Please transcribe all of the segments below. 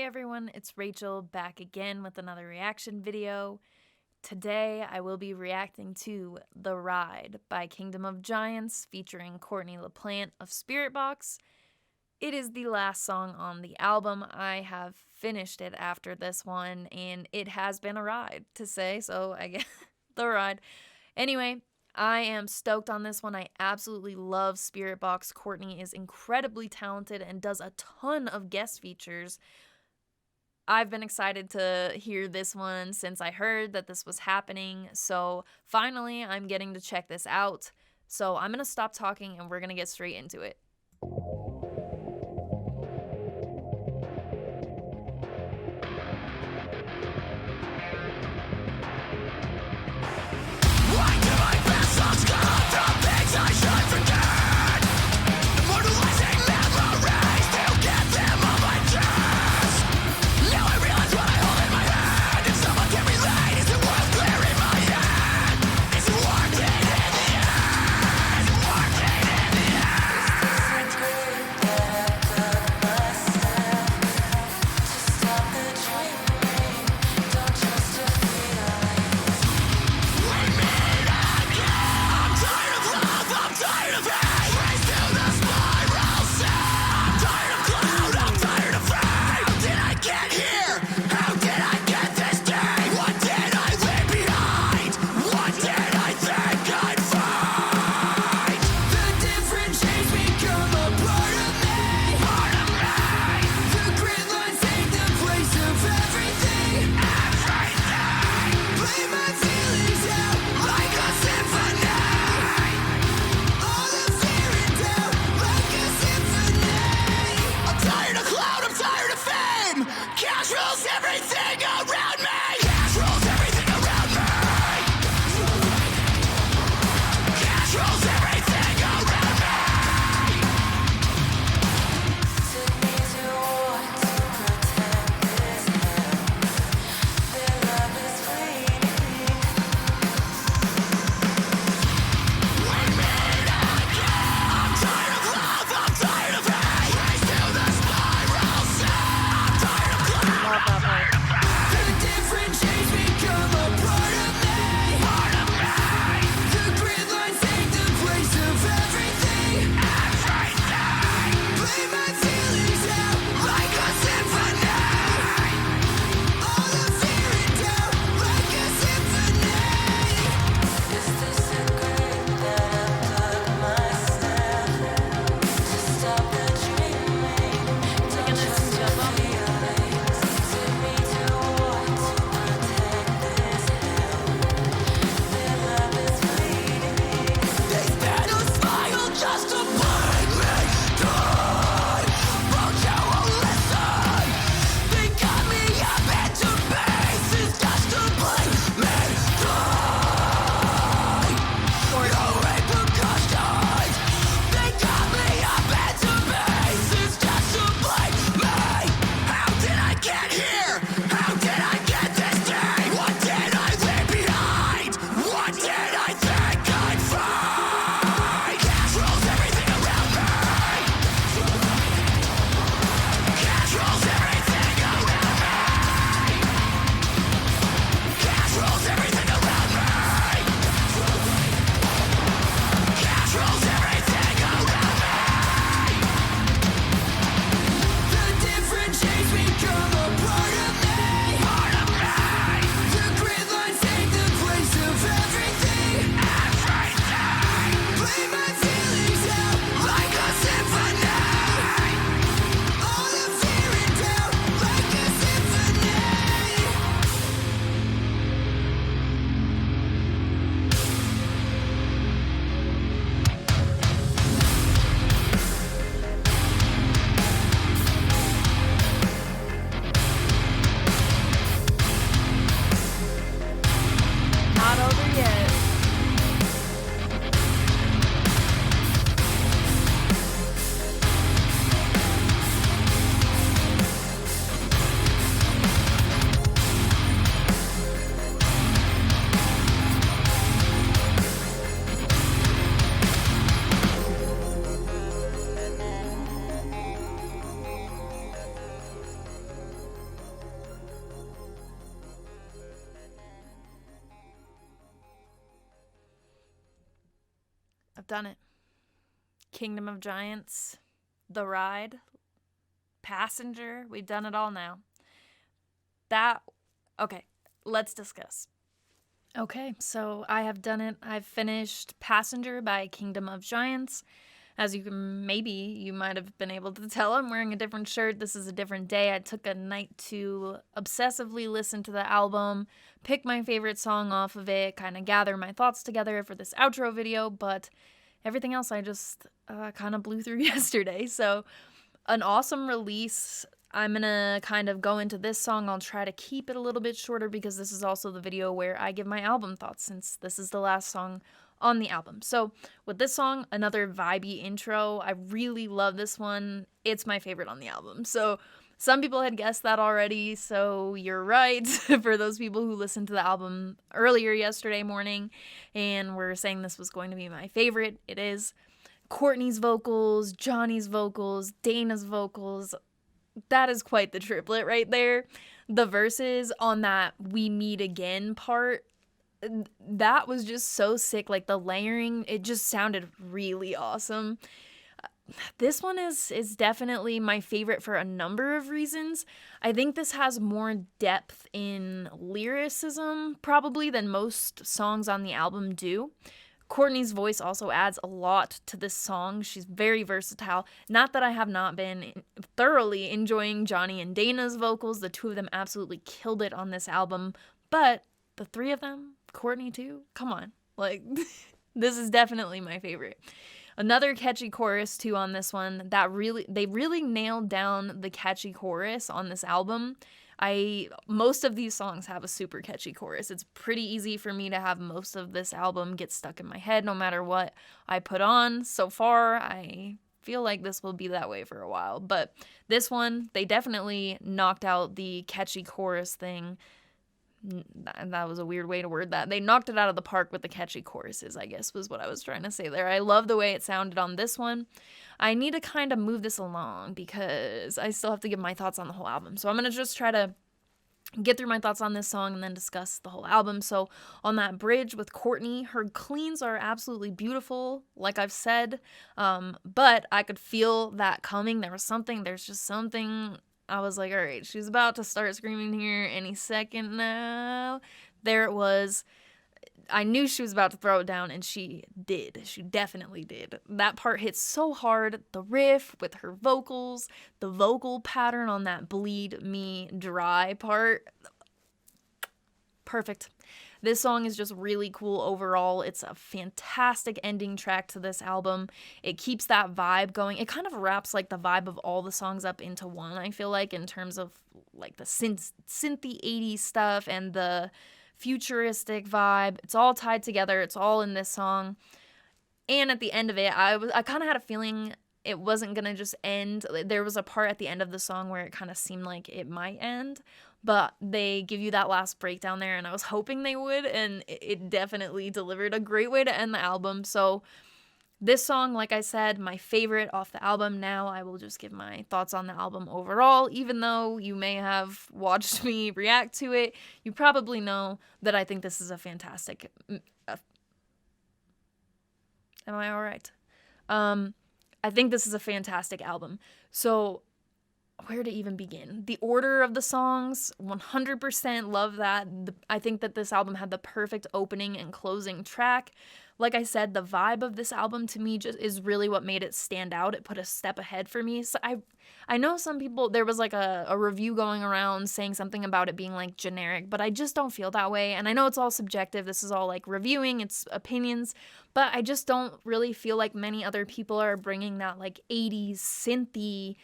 Hey everyone, it's Rachel back again with another reaction video. Today I will be reacting to The Ride by Kingdom of Giants featuring Courtney LaPlante of Spiritbox. It is the last song on the album. I have finished it after this one and it has been a ride to say, so I guess The Ride. Anyway, I am stoked on this one. I absolutely love Spiritbox. Courtney is incredibly talented and does a ton of guest features. I've been excited to hear this one since I heard that this was happening, so finally I'm getting to check this out. So I'm gonna stop talking and we're gonna get straight into it. I've done it. Kingdom of Giants, The Ride, Passenger. We've done it all now. Okay, let's discuss. Okay, so I have done it. I've finished Passenger by Kingdom of Giants. As you might have been able to tell, I'm wearing a different shirt. This is a different day. I took a night to obsessively listen to the album, pick my favorite song off of it, kind of gather my thoughts together for this outro video, but everything else I just kind of blew through yesterday. So an awesome release. I'm going to kind of go into this song. I'll try to keep it a little bit shorter because this is also the video where I give my album thoughts, since this is the last song on the album. So with this song, another vibey intro. I really love this one. It's my favorite on the album. So some people had guessed that already, so you're right. For those people who listened to the album earlier yesterday morning and were saying this was going to be my favorite, it is. Courtney's vocals, Johnny's vocals, Dana's vocals. That is quite the triplet right there. The verses on that "We Meet Again" part, that was just so sick. Like the layering, it just sounded really awesome. This one is definitely my favorite for a number of reasons. I think this has more depth in lyricism probably than most songs on the album do. Courtney's voice also adds a lot to this song. She's very versatile. Not that I have not been thoroughly enjoying Johnny and Dana's vocals. The two of them absolutely killed it on this album. But the three of them, Courtney too, come on. Like, this is definitely my favorite. Another catchy chorus too on this one. They really nailed down the catchy chorus on this album. Most of these songs have a super catchy chorus. It's pretty easy for me to have most of this album get stuck in my head no matter what I put on. So far, I feel like this will be that way for a while. But this one, they definitely knocked out the catchy chorus thing. That was a weird way to word that. They knocked it out of the park with the catchy choruses, I guess, was what I was trying to say there. I love the way it sounded on this one. I need to kind of move this along because I still have to give my thoughts on the whole album. So I'm going to just try to get through my thoughts on this song and then discuss the whole album. So on that bridge with Courtney, her cleans are absolutely beautiful, like I've said, but I could feel that coming. There's just something. I was like, all right, she's about to start screaming here any second now. There it was. I knew she was about to throw it down, and she did. She definitely did. That part hits so hard. The riff with her vocals, the vocal pattern on that bleed me dry part. Perfect. This song is just really cool overall. It's a fantastic ending track to this album. It keeps that vibe going. It kind of wraps like the vibe of all the songs up into one, I feel like, in terms of like the synthy 80s stuff and the futuristic vibe. It's all tied together. It's all in this song. And at the end of it, I kind of had a feeling it wasn't going to just end. There was a part at the end of the song where it kind of seemed like it might end, but they give you that last breakdown there, and I was hoping they would, and it definitely delivered. A great way to end the album. So this song, like I said, my favorite off the album. Now I will just give my thoughts on the album overall. Even though you may have watched me react to it, you probably know that I think this is a fantastic... Am I all right? I think this is a fantastic album. So where to even begin? The order of the songs, 100% love that. I think that this album had the perfect opening and closing track. Like I said, the vibe of this album to me just is really what made it stand out. It put a step ahead for me. So I know some people, there was like a review going around saying something about it being like generic, but I just don't feel that way. And I know it's all subjective. This is all like reviewing, it's opinions, but I just don't really feel like many other people are bringing that like 80s synthy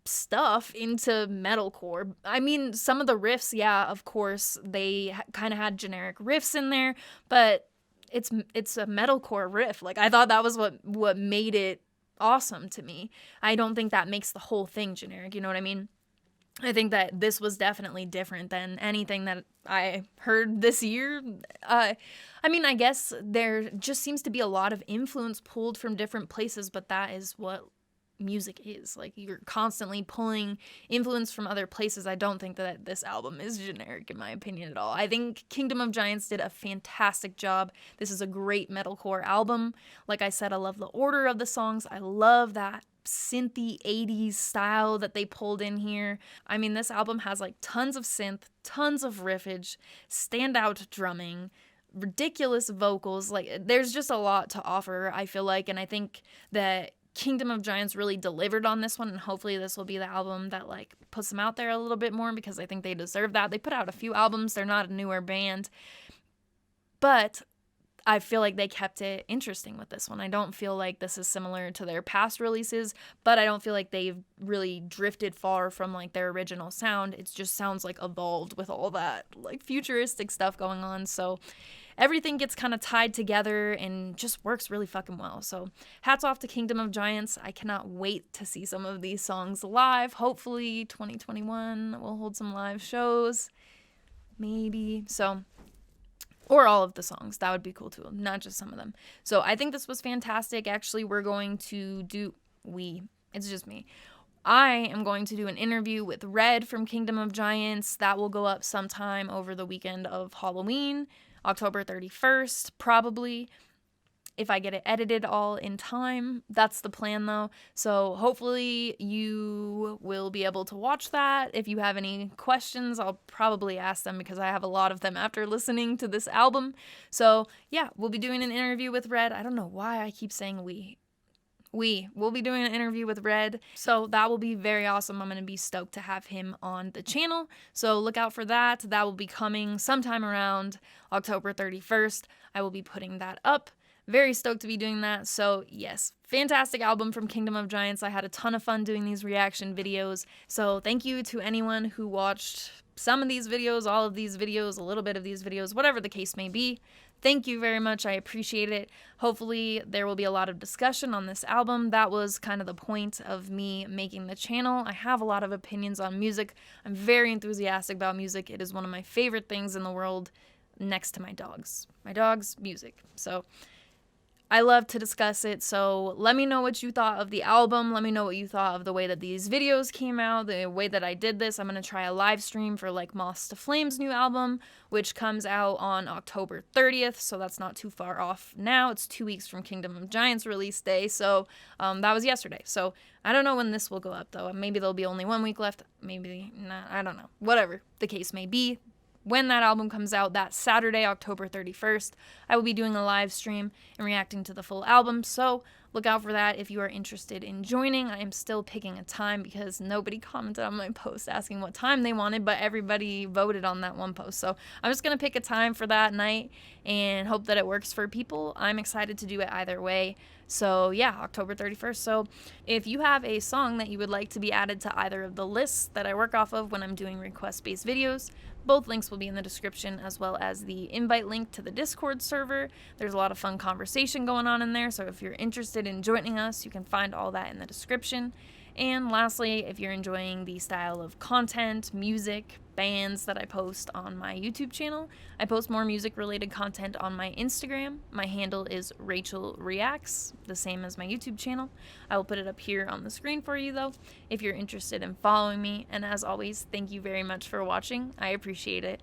stuff into metalcore. I mean, some of the riffs, yeah, of course, they kind of had generic riffs in there, but it's a metalcore riff. Like, I thought that was what made it awesome to me. I don't think that makes the whole thing generic, you know what I mean? I think that this was definitely different than anything that I heard this year. I mean, I guess there just seems to be a lot of influence pulled from different places, but that is what music is. Like, you're constantly pulling influence from other places. I don't think that this album is generic, in my opinion, at all. I think Kingdom of Giants did a fantastic job. This is a great metalcore album. Like I said, I love the order of the songs. I love that synthy 80s style that they pulled in here. I mean, this album has like tons of synth, tons of riffage, standout drumming, ridiculous vocals. Like, there's just a lot to offer, I feel like, and I think that Kingdom of Giants really delivered on this one, and hopefully this will be the album that like puts them out there a little bit more, because I think they deserve that. They put out a few albums. They're not a newer band, but I feel like they kept it interesting with this one. I don't feel like this is similar to their past releases, but I don't feel like they've really drifted far from like their original sound. It just sounds like evolved with all that like futuristic stuff going on. So everything gets kind of tied together and just works really fucking well. So hats off to Kingdom of Giants. I cannot wait to see some of these songs live. Hopefully 2021 we'll hold some live shows. Maybe. So, or all of the songs. That would be cool too, not just some of them. So I think this was fantastic. Actually, we're going to do, it's just me. I am going to do an interview with Red from Kingdom of Giants. That will go up sometime over the weekend of Halloween, October 31st, probably, if I get it edited all in time. That's the plan though. So hopefully you will be able to watch that. If you have any questions, I'll probably ask them, because I have a lot of them after listening to this album. So yeah, we'll be doing an interview with Red. I don't know why I keep saying we'll be doing an interview with Red, so that will be very awesome. I'm going to be stoked to have him on the channel, so look out for that. That will be coming sometime around October 31st. I will be putting that up. Very stoked to be doing that. So yes, fantastic album from Kingdom of Giants. I had a ton of fun doing these reaction videos, so thank you to anyone who watched some of these videos, all of these videos, a little bit of these videos, whatever the case may be. Thank you very much. I appreciate it. Hopefully there will be a lot of discussion on this album. That was kind of the point of me making the channel. I have a lot of opinions on music. I'm very enthusiastic about music. It is one of my favorite things in the world, next to my dogs. My dogs, music. So I love to discuss it, so let me know what you thought of the album. Let me know what you thought of the way that these videos came out, the way that I did this. I'm going to try a live stream for like Moss to Flame's new album, which comes out on October 30th, so that's not too far off now. It's 2 weeks from Kingdom of Giants release day, so that was yesterday. So I don't know when this will go up, though. Maybe there'll be only 1 week left, maybe not, I don't know. Whatever the case may be. When that album comes out, that Saturday, October 31st, I will be doing a live stream and reacting to the full album, so look out for that if you are interested in joining. I am still picking a time because nobody commented on my post asking what time they wanted, but everybody voted on that one post, so I'm just going to pick a time for that night and hope that it works for people. I'm excited to do it either way. So yeah, October 31st. So if you have a song that you would like to be added to either of the lists that I work off of when I'm doing request-based videos, both links will be in the description, as well as the invite link to the Discord server. There's a lot of fun conversation going on in there, so if you're interested in joining us, you can find all that in the description. And lastly, if you're enjoying the style of content, music, bands that I post on my YouTube channel, I post more music-related content on my Instagram. My handle is Rachel Reacts, the same as my YouTube channel. I will put it up here on the screen for you, though, if you're interested in following me. And as always, thank you very much for watching. I appreciate it.